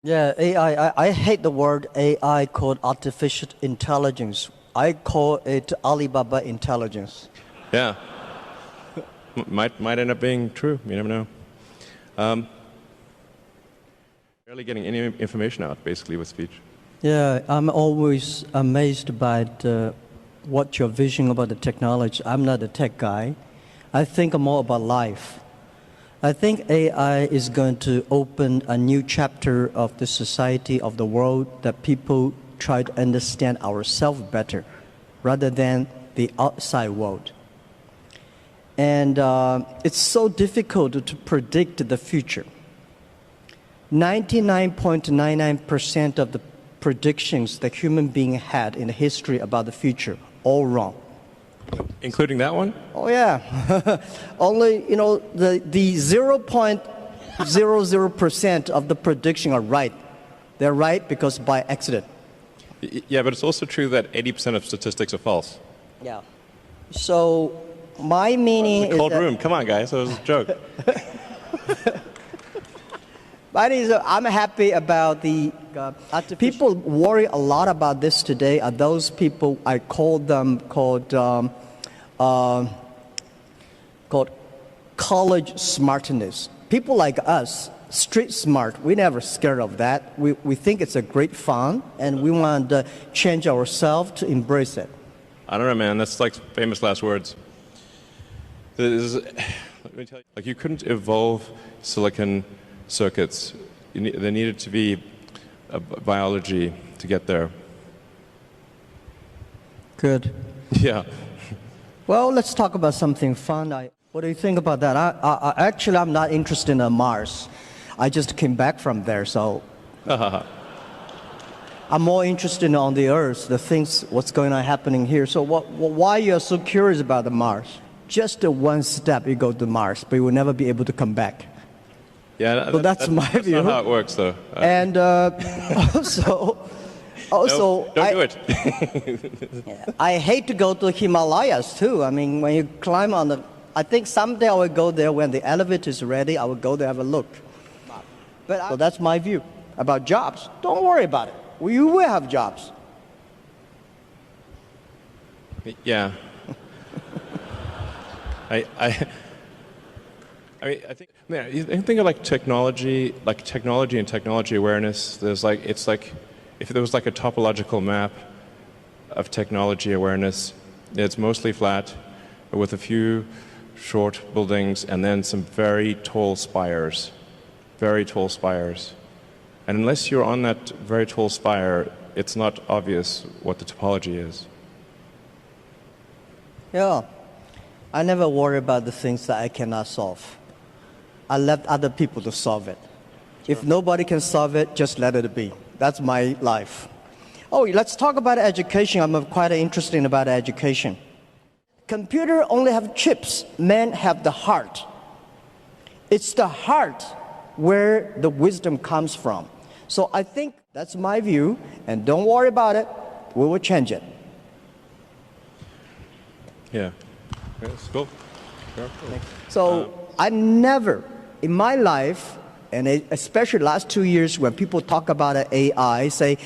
Yeah, AI. I hate the word AI called artificial intelligence. I call it Alibaba intelligence. Yeah, might end up being true. You never know. Um, Barely getting any information out, basically, with speech. Yeah, I'm always amazed by what your vision about the technology. I'm not a tech guy. I think more about life. I think AI is going to open a new chapter of the society, of the world, that people try to understand ourselves better rather than the outside world. And it's so difficult to predict the future. 99.99% of the predictions that human being had in the history about the future, all wrong. Including that one? Oh yeah, only the 0.00% of the prediction are right. They're right because by accident. Yeah, but it's also true that 80% of statistics are false. Yeah. So my meaning is cold room. Come on, guys. That was a joke. I'm happy about the people worry a lot about this today are those people I call them called college smartness. People like us, street smart, we never scared of that. We think it's a great fun and we want to change ourselves to embrace it. I don't know, man. That's like famous last words. Let me tell you, like you couldn't evolve silicon circuits. There needed to be a biology to get there. Good. Yeah. Well, let's talk about something fun. What do you think about that? Actually, I'm not interested in Mars. I just came back from there, so I'm more interested on the Earth, the things, what's going on happening here. So why you're so curious about the Mars? Just one step, you go to Mars, but you will never be able to come back. Yeah, so that's my view. That's not how it works, though. And also, no, don't do it. I hate to go to Himalayas too. I mean, when you climb on the, I think someday I will go there when the elevator is ready. I will go there have a look. So that's my view about jobs. Don't worry about it. You will have jobs. Yeah. I mean, I think, man, you think of like technology and technology awareness. It's like if there was like a topological map of technology awareness, it's mostly flat, with a few short buildings and then some very tall spires. And unless you're on that very tall spire, it's not obvious what the topology is. Yeah. I never worry about the things that I cannot solve. I left other people to solve it. Sure. If nobody can solve it, just let it be. That's my life. Oh, let's talk about education. I'm quite interested about education. Computer only have chips. Men have the heart. It's the heart where the wisdom comes from. So I think that's my view, and don't worry about it. We will change it. Yeah. That's cool. Sure. So I never, in my life, and especially last 2 years when people talk about AI, say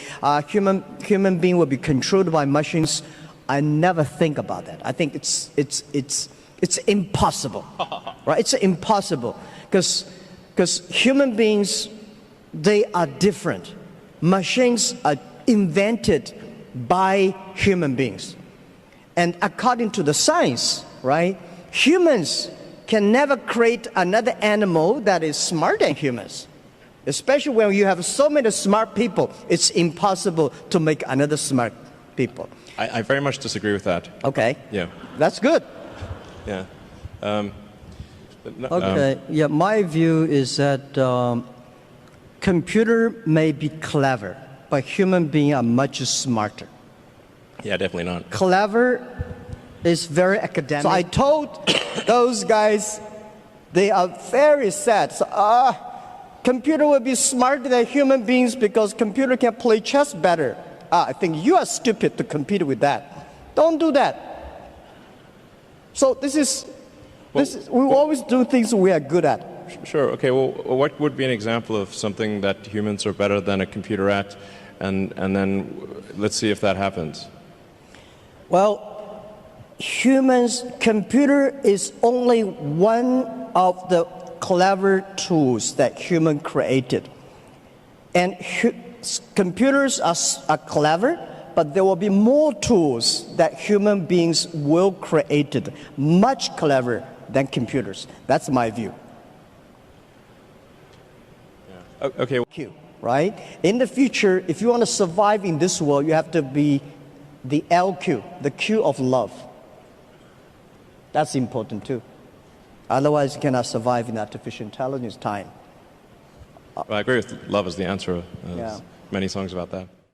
human being will be controlled by machines, I never think about that. I think it's impossible, right? It's impossible because human beings, they are different. Machines are invented by human beings. And according to the science, right, humans can never create another animal that is smarter than humans. Especially when you have so many smart people, it's impossible to make another smart people. I very much disagree with that. Okay. Yeah. That's good. Yeah. Okay. Yeah, my view is that computer may be clever, but human beings are much smarter. Yeah, definitely not. Clever is very academic. So I told those guys, they are very sad. So, computer will be smarter than human beings because computer can play chess better. I think you are stupid to compete with that. Don't do that. So we always do things we are good at. Sure. Okay. Well, what would be an example of something that humans are better than a computer at, and then let's see if that happens. Well, computer is only one of the clever tools that human created. And computers are clever, but there will be more tools that human beings will create, much clever than computers. That's my view. Yeah. Okay. Right? In the future, if you want to survive in this world, you have to be the LQ, the Q of love. That's important too. Otherwise, you cannot survive in artificial intelligence time. Well, I agree with love is the answer. There's Yeah. many songs about that.